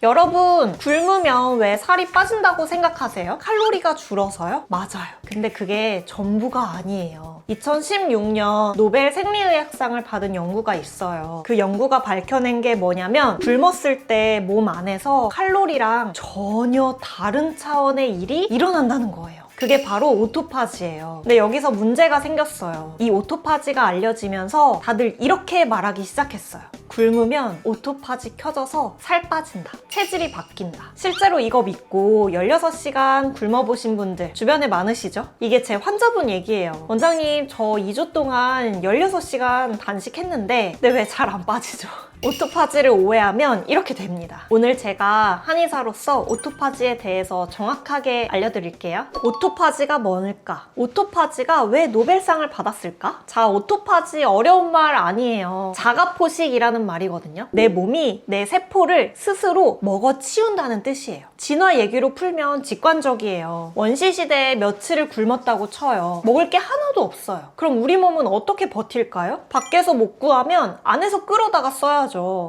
여러분, 굶으면 왜 살이 빠진다고 생각하세요? 칼로리가 줄어서요? 맞아요. 근데 그게 전부가 아니에요. 2016년 노벨 생리의학상을 받은 연구가 있어요. 그 연구가 밝혀낸 게 뭐냐면 굶었을 때 몸 안에서 칼로리랑 전혀 다른 차원의 일이 일어난다는 거예요. 그게 바로 오토파지예요. 근데 여기서 문제가 생겼어요. 이 오토파지가 알려지면서 다들 이렇게 말하기 시작했어요. 굶으면 오토파지 켜져서 살 빠진다. 체질이 바뀐다. 실제로 이거 믿고 16시간 굶어보신 분들 주변에 많으시죠? 이게 제 환자분 얘기예요. 원장님, 저 2주 동안 16시간 단식했는데 근데 왜 잘 안 빠지죠? 오토파지를 오해하면 이렇게 됩니다. 오늘 제가 한의사로서 오토파지에 대해서 정확하게 알려드릴게요. 오토파지가 뭘까? 오토파지가 왜 노벨상을 받았을까? 자, 오토파지 어려운 말 아니에요. 자가포식이라는 말이거든요. 내 몸이 내 세포를 스스로 먹어치운다는 뜻이에요. 진화 얘기로 풀면 직관적이에요. 원시시대에 며칠을 굶었다고 쳐요. 먹을 게 하나도 없어요. 그럼 우리 몸은 어떻게 버틸까요? 밖에서 못 구하면 안에서 끌어다가 써야죠.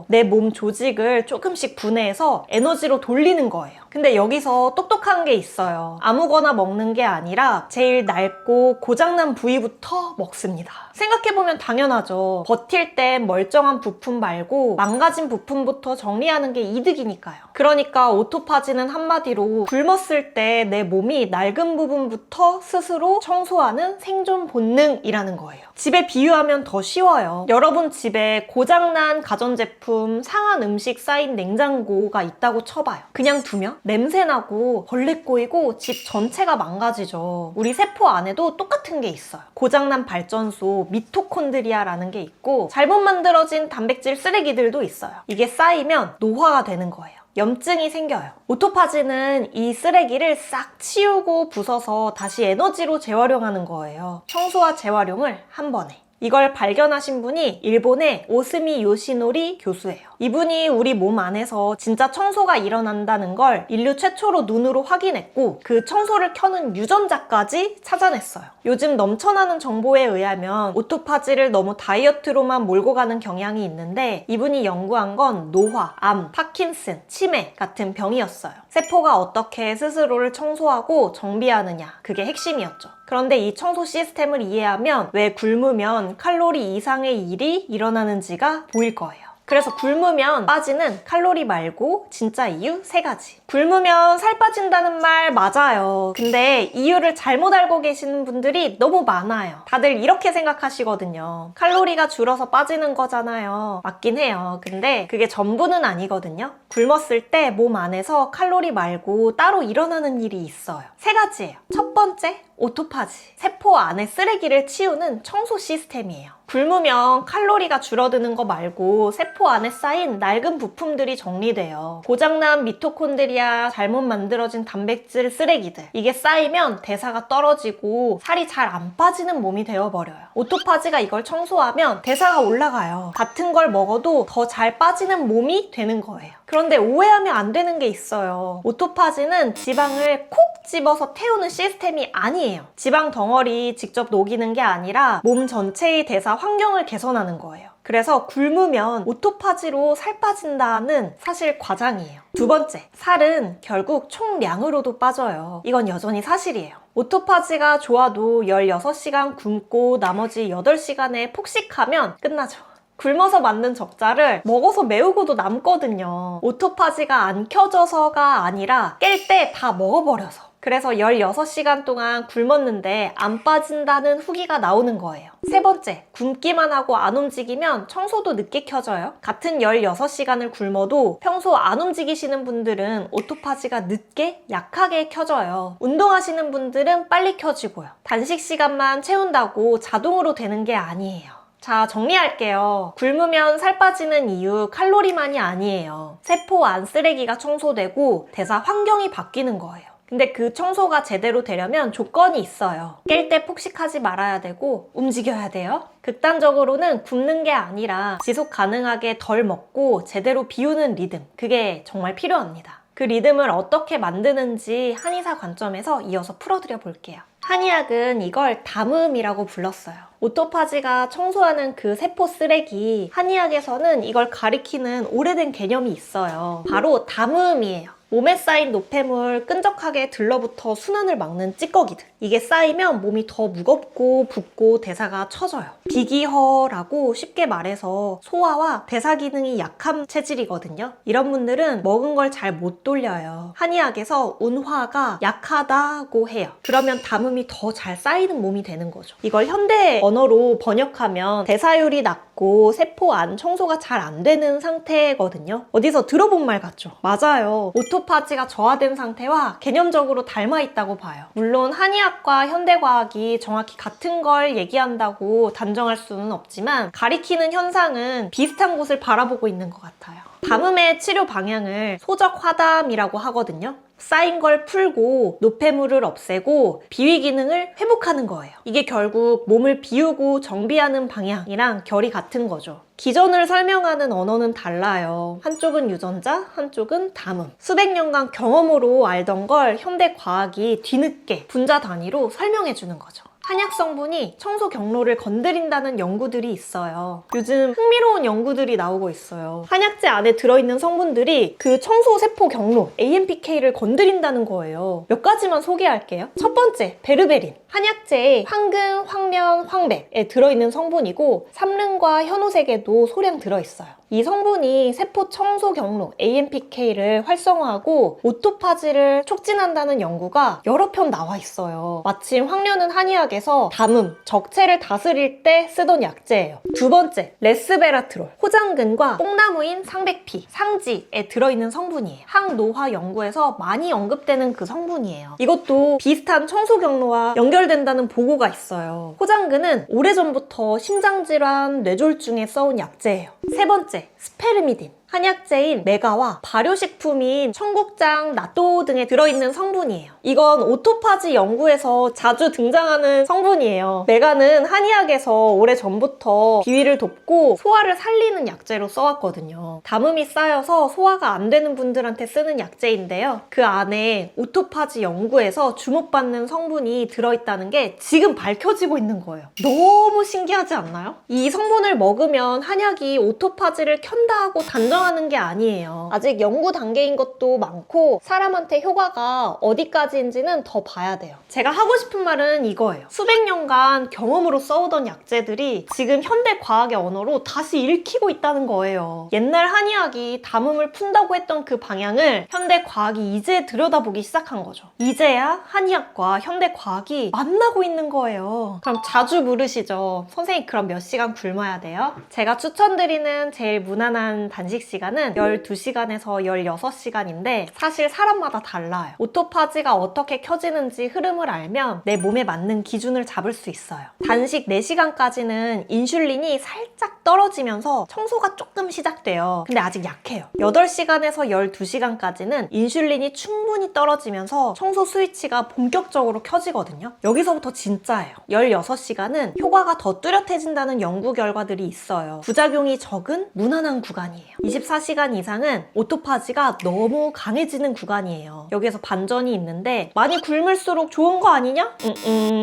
내 몸 조직을 조금씩 분해해서 에너지로 돌리는 거예요. 근데 여기서 똑똑한 게 있어요. 아무거나 먹는 게 아니라 제일 낡고 고장난 부위부터 먹습니다. 생각해보면 당연하죠. 버틸 땐 멀쩡한 부품 말고 망가진 부품부터 정리하는 게 이득이니까요. 그러니까 오토파지는 한마디로 굶었을 때 내 몸이 낡은 부분부터 스스로 청소하는 생존 본능이라는 거예요. 집에 비유하면 더 쉬워요. 여러분 집에 고장난 가전제품, 상한 음식 쌓인 냉장고가 있다고 쳐봐요. 그냥 두면 냄새나고 벌레 꼬이고 집 전체가 망가지죠. 우리 세포 안에도 똑같은 게 있어요. 고장난 발전소, 미토콘드리아라는 게 있고 잘못 만들어진 단백질 쓰레기들도 있어요. 이게 쌓이면 노화가 되는 거예요. 염증이 생겨요. 오토파지는 이 쓰레기를 싹 치우고 부숴서 다시 에너지로 재활용하는 거예요. 청소와 재활용을 한 번에. 이걸 발견하신 분이 일본의 오스미 요시노리 교수예요. 이분이 우리 몸 안에서 진짜 청소가 일어난다는 걸 인류 최초로 눈으로 확인했고 그 청소를 켜는 유전자까지 찾아냈어요. 요즘 넘쳐나는 정보에 의하면 오토파지를 너무 다이어트로만 몰고 가는 경향이 있는데 이분이 연구한 건 노화, 암, 파킨슨, 치매 같은 병이었어요. 세포가 어떻게 스스로를 청소하고 정비하느냐, 그게 핵심이었죠. 그런데 이 청소 시스템을 이해하면 왜 굶으면 칼로리 이상의 일이 일어나는지가 보일 거예요. 그래서 굶으면 빠지는 칼로리 말고 진짜 이유 3가지. 굶으면 살 빠진다는 말 맞아요. 근데 이유를 잘못 알고 계시는 분들이 너무 많아요. 다들 이렇게 생각하시거든요. 칼로리가 줄어서 빠지는 거잖아요. 맞긴 해요. 근데 그게 전부는 아니거든요. 굶었을 때 몸 안에서 칼로리 말고 따로 일어나는 일이 있어요. 3가지예요. 첫 번째, 오토파지. 세포 안에 쓰레기를 치우는 청소 시스템이에요. 굶으면 칼로리가 줄어드는 거 말고 세포 안에 쌓인 낡은 부품들이 정리돼요. 고장난 미토콘드리아, 잘못 만들어진 단백질 쓰레기들. 이게 쌓이면 대사가 떨어지고 살이 잘 안 빠지는 몸이 되어버려요. 오토파지가 이걸 청소하면 대사가 올라가요. 같은 걸 먹어도 더 잘 빠지는 몸이 되는 거예요. 그런데 오해하면 안 되는 게 있어요. 오토파지는 지방을 콕 집어서 태우는 시스템이 아니에요. 지방 덩어리 직접 녹이는 게 아니라 몸 전체의 대사 환경을 개선하는 거예요. 그래서 굶으면 오토파지로 살 빠진다는 사실 과장이에요. 두 번째, 살은 결국 총량으로도 빠져요. 이건 여전히 사실이에요. 오토파지가 좋아도 16시간 굶고 나머지 8시간에 폭식하면 끝나죠. 굶어서 만든 적자를 먹어서 메우고도 남거든요. 오토파지가 안 켜져서가 아니라 깰 때 다 먹어버려서. 그래서 16시간 동안 굶었는데 안 빠진다는 후기가 나오는 거예요. 3번째, 굶기만 하고 안 움직이면 청소도 늦게 켜져요. 같은 16시간을 굶어도 평소 안 움직이시는 분들은 오토파지가 늦게 약하게 켜져요. 운동하시는 분들은 빨리 켜지고요. 단식 시간만 채운다고 자동으로 되는 게 아니에요. 자, 정리할게요. 굶으면 살 빠지는 이유 칼로리만이 아니에요. 세포 안 쓰레기가 청소되고 대사 환경이 바뀌는 거예요. 근데 그 청소가 제대로 되려면 조건이 있어요. 깰 때 폭식하지 말아야 되고 움직여야 돼요. 극단적으로는 굶는 게 아니라 지속 가능하게 덜 먹고 제대로 비우는 리듬. 그게 정말 필요합니다. 그 리듬을 어떻게 만드는지 한의사 관점에서 이어서 풀어드려 볼게요. 한의학은 이걸 담음이라고 불렀어요. 오토파지가 청소하는 그 세포 쓰레기, 한의학에서는 이걸 가리키는 오래된 개념이 있어요. 바로 담음이에요. 몸에 쌓인 노폐물 끈적하게 들러붙어 순환을 막는 찌꺼기들. 이게 쌓이면 몸이 더 무겁고 붓고 대사가 처져요. 비기허라고 쉽게 말해서 소화와 대사 기능이 약한 체질이거든요. 이런 분들은 먹은 걸 잘 못 돌려요. 한의학에서 운화가 약하다고 해요. 그러면 담음이 더 잘 쌓이는 몸이 되는 거죠. 이걸 현대 언어로 번역하면 대사율이 낮고 세포 안 청소가 잘 안 되는 상태거든요. 어디서 들어본 말 같죠? 맞아요. 오토파지가 저하된 상태와 개념적으로 닮아 있다고 봐요. 물론 한의학과 현대과학이 정확히 같은 걸 얘기한다고 단정할 수는 없지만 가리키는 현상은 비슷한 곳을 바라보고 있는 것 같아요. 담음의 치료 방향을 소적 화담이라고 하거든요. 쌓인 걸 풀고 노폐물을 없애고 비위 기능을 회복하는 거예요. 이게 결국 몸을 비우고 정비하는 방향이랑 결이 같은 거죠. 기존을 설명하는 언어는 달라요. 한쪽은 유전자, 한쪽은 담음. 수백 년간 경험으로 알던 걸 현대 과학이 뒤늦게 분자 단위로 설명해 주는 거죠. 한약 성분이 청소 경로를 건드린다는 연구들이 있어요. 요즘 흥미로운 연구들이 나오고 있어요. 한약재 안에 들어있는 성분들이 그 청소 세포 경로, AMPK를 건드린다는 거예요. 몇 가지만 소개할게요. 첫 번째, 베르베린. 한약재에 황금, 황면, 황백에 들어있는 성분이고 삼릉과 현오색에도 소량 들어있어요. 이 성분이 세포 청소 경로 AMPK를 활성화하고 오토파지를 촉진한다는 연구가 여러 편 나와 있어요. 마침 황련은 한의학에서 담음, 적체를 다스릴 때 쓰던 약재예요. 두 번째, 레스베라트롤. 호장근과 뽕나무인 상백피, 상지에 들어있는 성분이에요. 항노화 연구에서 많이 언급되는 그 성분이에요. 이것도 비슷한 청소 경로와 연결된다는 보고가 있어요. 호장근은 오래전부터 심장질환, 뇌졸중에 써온 약재예요. 세 번째, 스페르미딘. 한약재인 메가와 발효식품인 청국장, 나또 등에 들어있는 성분이에요. 이건 오토파지 연구에서 자주 등장하는 성분이에요. 메가는 한의학에서 오래전부터 비위를 돕고 소화를 살리는 약재로 써왔거든요. 담음이 쌓여서 소화가 안 되는 분들한테 쓰는 약재인데요. 그 안에 오토파지 연구에서 주목받는 성분이 들어있다는 게 지금 밝혀지고 있는 거예요. 너무 신기하지 않나요? 이 성분을 먹으면 한약이 오토파지를 켠다 하고 단정하는 게 아니에요. 아직 연구 단계인 것도 많고 사람한테 효과가 어디까지인지는 더 봐야 돼요. 제가 하고 싶은 말은 이거예요. 수백 년간 경험으로 써오던 약재들이 지금 현대 과학의 언어로 다시 읽히고 있다는 거예요. 옛날 한의학이 담음을 푼다고 했던 그 방향을 현대 과학이 이제 들여다보기 시작한 거죠. 이제야 한의학과 현대 과학이 만나고 있는 거예요. 그럼 자주 물으시죠. 선생님 그럼 몇 시간 굶어야 돼요? 제가 추천드리는 제일 무난한 단식 시간은 12시간에서 16시간인데 사실 사람마다 달라요. 오토파지가 어떻게 켜지는지 흐름을 알면 내 몸에 맞는 기준을 잡을 수 있어요. 단식 4시간까지는 인슐린이 살짝 떨어지면서 청소가 조금 시작돼요. 근데 아직 약해요. 8시간에서 12시간까지는 인슐린이 충분히 떨어지면서 청소 스위치가 본격적으로 켜지거든요. 여기서부터 진짜예요. 16시간은 효과가 더 뚜렷해진다는 연구 결과들이 있어요. 부작용이 적은 무난한 구간이에요. 24시간 이상은 오토파지가 너무 강해지는 구간이에요. 여기에서 반전이 있는데 많이 굶을수록 좋은 거 아니냐?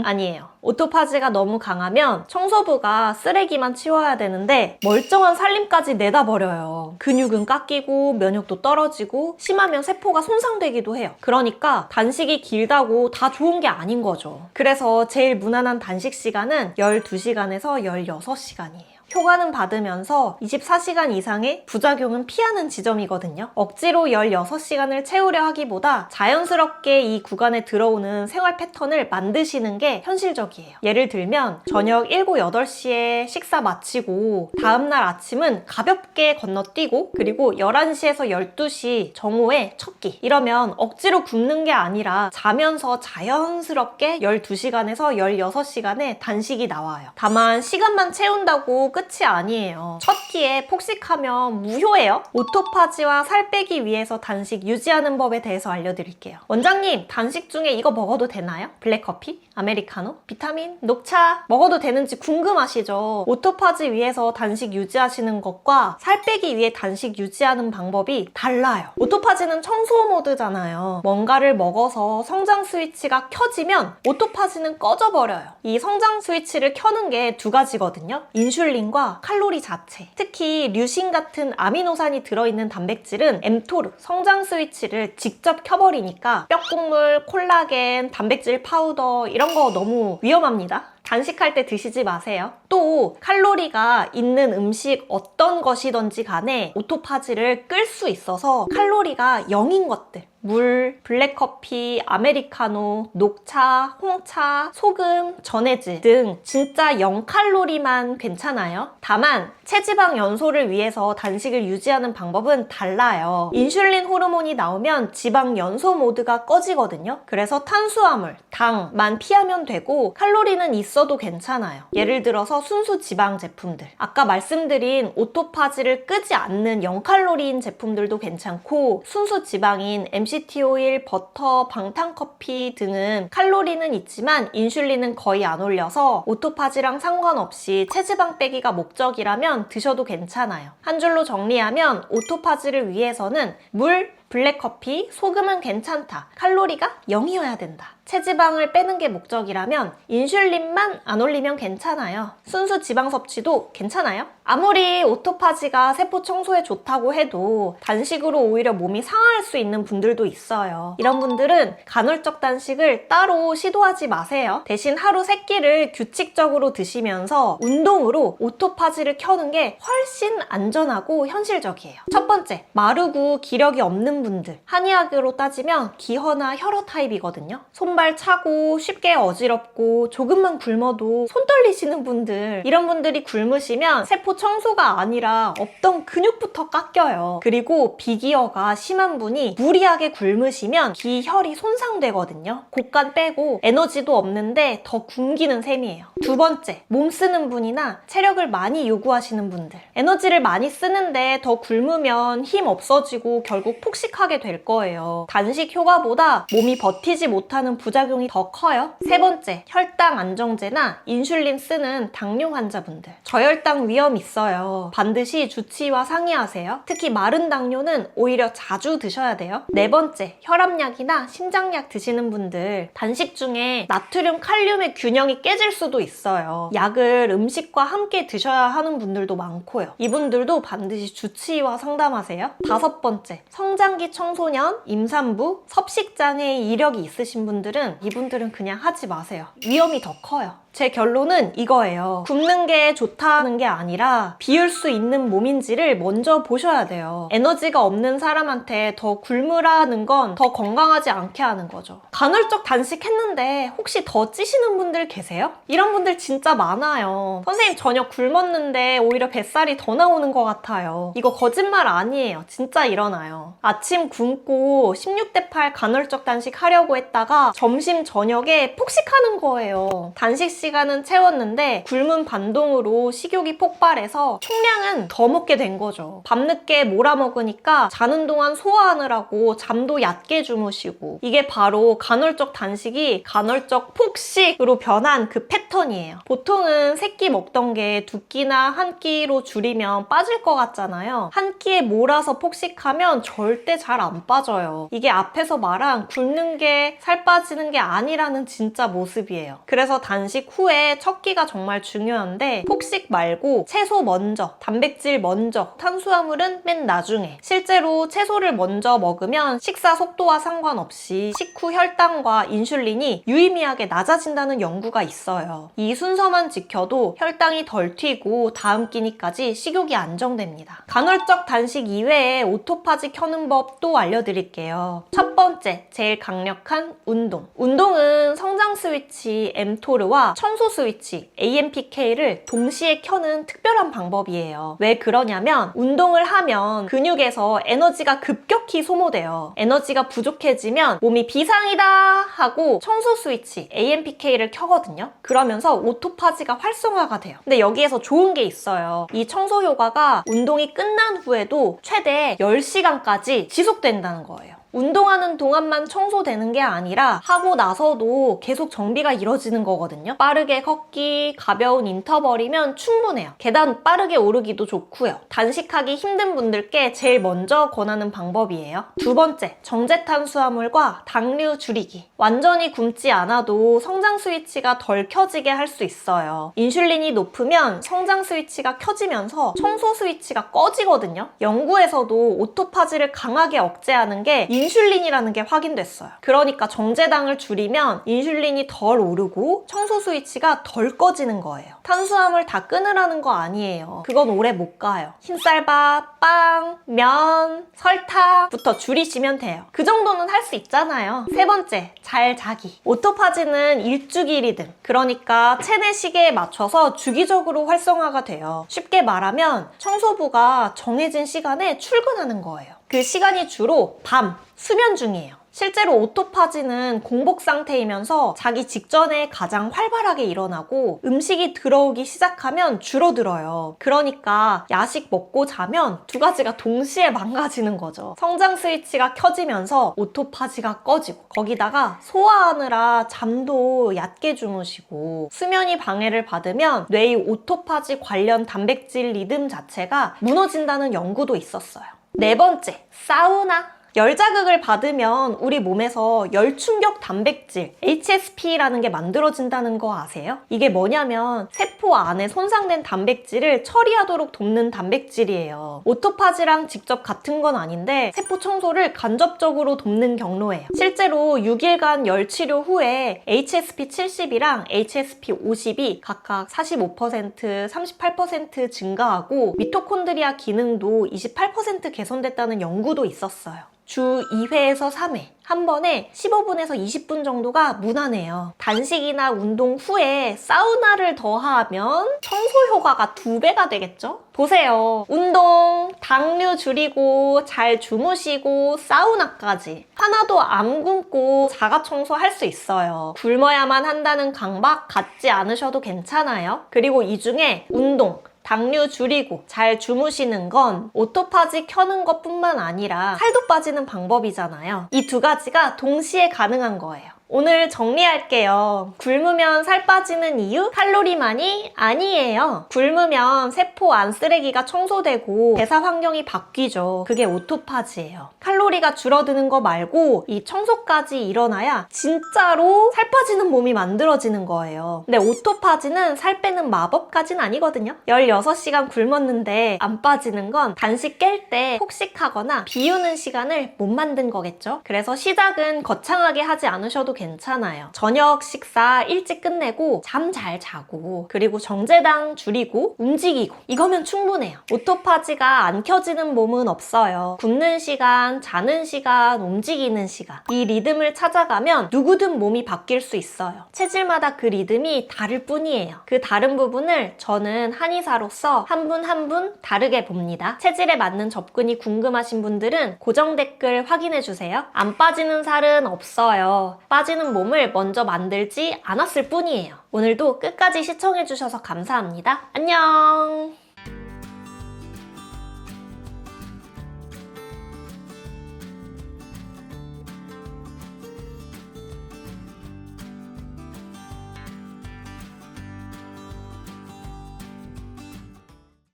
아니에요. 오토파지가 너무 강하면 청소부가 쓰레기만 치워야 되는데 멀쩡한 살림까지 내다버려요. 근육은 깎이고 면역도 떨어지고 심하면 세포가 손상되기도 해요. 그러니까 단식이 길다고 다 좋은 게 아닌 거죠. 그래서 제일 무난한 단식 시간은 12시간에서 16시간이에요. 효과는 받으면서 24시간 이상의 부작용은 피하는 지점이거든요. 억지로 16시간을 채우려 하기보다 자연스럽게 이 구간에 들어오는 생활 패턴을 만드시는 게 현실적이에요. 예를 들면 저녁 7, 8시에 식사 마치고 다음날 아침은 가볍게 건너뛰고 그리고 11시에서 12시 정오에 첫 끼. 이러면 억지로 굶는 게 아니라 자면서 자연스럽게 12시간에서 16시간의 단식이 나와요. 다만 시간만 채운다고 끝이 아니에요. 첫 끼에 폭식하면 무효예요. 오토파지와 살 빼기 위해서 단식 유지하는 법에 대해서 알려드릴게요. 원장님, 단식 중에 이거 먹어도 되나요? 블랙커피? 아메리카노? 비타민? 녹차? 먹어도 되는지 궁금하시죠? 오토파지 위해서 단식 유지하시는 것과 살 빼기 위해 단식 유지하는 방법이 달라요. 오토파지는 청소 모드잖아요. 뭔가를 먹어서 성장 스위치가 켜지면 오토파지는 꺼져버려요. 이 성장 스위치를 켜는 게 두 가지거든요. 인슐린과 칼로리 자체. 특히 류신 같은 아미노산이 들어있는 단백질은 엠토르, 성장 스위치를 직접 켜버리니까 뼈국물, 콜라겐, 단백질 파우더 이런 거 너무 위험합니다. 단식할 때 드시지 마세요. 또 칼로리가 있는 음식 어떤 것이든지 간에 오토파지를 끌 수 있어서 칼로리가 0인 것들, 물, 블랙커피, 아메리카노, 녹차, 홍차, 소금, 전해질 등 진짜 0칼로리만 괜찮아요. 다만 체지방 연소를 위해서 단식을 유지하는 방법은 달라요. 인슐린 호르몬이 나오면 지방 연소 모드가 꺼지거든요. 그래서 탄수화물, 당만 피하면 되고 칼로리는 있어도 괜찮아요. 예를 들어서 순수 지방 제품들, 아까 말씀드린 오토파지를 끄지 않는 0칼로리인 제품들도 괜찮고 순수 지방인 MCT 오일, 버터, 방탄커피 등은 칼로리는 있지만 인슐린은 거의 안 올려서 오토파지랑 상관없이 체지방 빼기가 목적이라면 드셔도 괜찮아요. 한 줄로 정리하면 오토파지를 위해서는 물, 블랙커피, 소금은 괜찮다. 칼로리가 0이어야 된다. 체지방을 빼는 게 목적이라면 인슐린만 안 올리면 괜찮아요. 순수 지방 섭취도 괜찮아요. 아무리 오토파지가 세포 청소에 좋다고 해도 단식으로 오히려 몸이 상할 수 있는 분들도 있어요. 이런 분들은 간헐적 단식을 따로 시도하지 마세요. 대신 하루 3끼를 규칙적으로 드시면서 운동으로 오토파지를 켜는 게 훨씬 안전하고 현실적이에요. 첫 번째, 마르고 기력이 없는 분들. 한의학으로 따지면 기허나 혈어 타입이거든요. 손발 차고 쉽게 어지럽고 조금만 굶어도 손 떨리시는 분들, 이런 분들이 굶으시면 세포 청소가 아니라 없던 근육부터 깎여요. 그리고 비기어가 심한 분이 무리하게 굶으시면 기혈이 손상되거든요. 곡간 빼고 에너지도 없는데 더 굶기는 셈이에요. 두 번째, 몸 쓰는 분이나 체력을 많이 요구하시는 분들. 에너지를 많이 쓰는데 더 굶으면 힘 없어지고 결국 폭식하게 될 거예요. 단식 효과보다 몸이 버티지 못하는 부작용이 더 커요. 세 번째, 혈당 안정제나 인슐린 쓰는 당뇨 환자분들. 저혈당 위험 있어요. 반드시 주치의와 상의하세요. 특히 마른 당뇨는 오히려 자주 드셔야 돼요. 네 번째, 혈압약이나 심장약 드시는 분들. 단식 중에 나트륨, 칼륨의 균형이 깨질 수도 있어요. 약을 음식과 함께 드셔야 하는 분들도 많고요. 이분들도 반드시 주치의와 상담하세요. 다섯 번째, 성장기 청소년, 임산부, 섭식장애 이력이 있으신 분들은 이분들은 그냥 하지 마세요. 위험이 더 커요. 제 결론은 이거예요. 굶는 게 좋다는 게 아니라 비울 수 있는 몸인지를 먼저 보셔야 돼요. 에너지가 없는 사람한테 더 굶으라는 건 더 건강하지 않게 하는 거죠. 간헐적 단식했는데 혹시 더 찌시는 분들 계세요? 이런 분들 진짜 많아요. 선생님, 저녁 굶었는데 오히려 뱃살이 더 나오는 것 같아요. 이거 거짓말 아니에요. 진짜 일어나요. 아침 굶고 16대 8 간헐적 단식 하려고 했다가 점심 저녁에 폭식하는 거예요. 단식 시간은 채웠는데 굶은 반동으로 식욕이 폭발해서 총량은 더 먹게 된 거죠. 밤늦게 몰아먹으니까 자는 동안 소화하느라고 잠도 얕게 주무시고, 이게 바로 간헐적 단식이 간헐적 폭식으로 변한 그 패턴이에요. 보통은 3끼 먹던 게 2끼나 1끼로 줄이면 빠질 것 같잖아요. 한 끼에 몰아서 폭식하면 절대 잘 안 빠져요. 이게 앞에서 말한 굶는 게 살 빠지는 게 아니라는 진짜 모습이에요. 그래서 단식 후에 첫 끼가 정말 중요한데 폭식 말고 채소 먼저, 단백질 먼저, 탄수화물은 맨 나중에. 실제로 채소를 먼저 먹으면 식사 속도와 상관없이 식후 혈당과 인슐린이 유의미하게 낮아진다는 연구가 있어요. 이 순서만 지켜도 혈당이 덜 튀고 다음 끼니까지 식욕이 안정됩니다. 간헐적 단식 이외에 오토파지 켜는 법 또 알려드릴게요. 첫 첫 번째, 제일 강력한 운동. 운동은 성장 스위치 mTOR와 청소 스위치 AMPK를 동시에 켜는 특별한 방법이에요. 왜 그러냐면 운동을 하면 근육에서 에너지가 급격히 소모돼요. 에너지가 부족해지면 몸이 비상이다 하고 청소 스위치 AMPK를 켜거든요. 그러면서 오토파지가 활성화가 돼요. 근데 여기에서 좋은 게 있어요. 이 청소 효과가 운동이 끝난 후에도 최대 10시간까지 지속된다는 거예요. 운동하는 동안만 청소되는 게 아니라 하고 나서도 계속 정비가 이뤄지는 거거든요. 빠르게 걷기, 가벼운 인터벌이면 충분해요. 계단 빠르게 오르기도 좋고요. 단식하기 힘든 분들께 제일 먼저 권하는 방법이에요. 두 번째, 정제탄수화물과 당류 줄이기. 완전히 굶지 않아도 성장 스위치가 덜 켜지게 할 수 있어요. 인슐린이 높으면 성장 스위치가 켜지면서 청소 스위치가 꺼지거든요. 연구에서도 오토파지를 강하게 억제하는 게 인슐린이라는 게 확인됐어요. 그러니까 정제당을 줄이면 인슐린이 덜 오르고 청소 스위치가 덜 꺼지는 거예요. 탄수화물 다 끊으라는 거 아니에요. 그건 오래 못 가요. 흰쌀밥, 빵, 면, 설탕부터 줄이시면 돼요. 그 정도는 할 수 있잖아요. 세 번째, 잘 자기. 오토파지는 일주기 리듬, 그러니까 체내 시계에 맞춰서 주기적으로 활성화가 돼요. 쉽게 말하면 청소부가 정해진 시간에 출근하는 거예요. 그 시간이 주로 밤, 수면 중이에요. 실제로 오토파지는 공복 상태이면서 자기 직전에 가장 활발하게 일어나고 음식이 들어오기 시작하면 줄어들어요. 그러니까 야식 먹고 자면 두 가지가 동시에 망가지는 거죠. 성장 스위치가 켜지면서 오토파지가 꺼지고 거기다가 소화하느라 잠도 얕게 주무시고 수면이 방해를 받으면 뇌의 오토파지 관련 단백질 리듬 자체가 무너진다는 연구도 있었어요. 네 번째, 사우나. 열 자극을 받으면 우리 몸에서 열 충격 단백질 HSP라는 게 만들어진다는 거 아세요? 이게 뭐냐면 세포 안에 손상된 단백질을 처리하도록 돕는 단백질이에요. 오토파지랑 직접 같은 건 아닌데 세포 청소를 간접적으로 돕는 경로예요. 실제로 6일간 열 치료 후에 HSP 70이랑 HSP 50이 각각 45%, 38% 증가하고 미토콘드리아 기능도 28% 개선됐다는 연구도 있었어요. 주 2회에서 3회, 한 번에 15분에서 20분 정도가 무난해요. 단식이나 운동 후에 사우나를 더하면 청소 효과가 2배가 되겠죠? 보세요. 운동, 당류 줄이고, 잘 주무시고, 사우나까지. 하나도 안 굶고 자가 청소할 수 있어요. 굶어야만 한다는 강박 갖지 않으셔도 괜찮아요. 그리고 이 중에 운동, 당류 줄이고 잘 주무시는 건 오토파지 켜는 것뿐만 아니라 살도 빠지는 방법이잖아요. 이 두 가지가 동시에 가능한 거예요. 오늘 정리할게요. 굶으면 살 빠지는 이유? 칼로리만이 아니에요. 굶으면 세포 안 쓰레기가 청소되고 대사 환경이 바뀌죠. 그게 오토파지예요. 칼로리가 줄어드는 거 말고 이 청소까지 일어나야 진짜로 살 빠지는 몸이 만들어지는 거예요. 근데 오토파지는 살 빼는 마법까진 아니거든요. 16시간 굶었는데 안 빠지는 건 단식 깰 때 폭식하거나 비우는 시간을 못 만든 거겠죠. 그래서 시작은 거창하게 하지 않으셔도 괜찮아요. 저녁 식사 일찍 끝내고 잠 잘 자고 그리고 정제당 줄이고 움직이고 이거면 충분해요. 오토파지가 안 켜지는 몸은 없어요. 굶는 시간, 자는 시간, 움직이는 시간 이 리듬을 찾아가면 누구든 몸이 바뀔 수 있어요. 체질마다 그 리듬이 다를 뿐이에요. 그 다른 부분을 저는 한의사로서 한 분 한 분 다르게 봅니다. 체질에 맞는 접근이 궁금하신 분들은 고정 댓글 확인해주세요. 안 빠지는 살은 없어요. 빠지는 몸을 먼저 만들지 않았을 뿐이에요. 오늘도 끝까지 시청해주셔서 감사합니다. 안녕!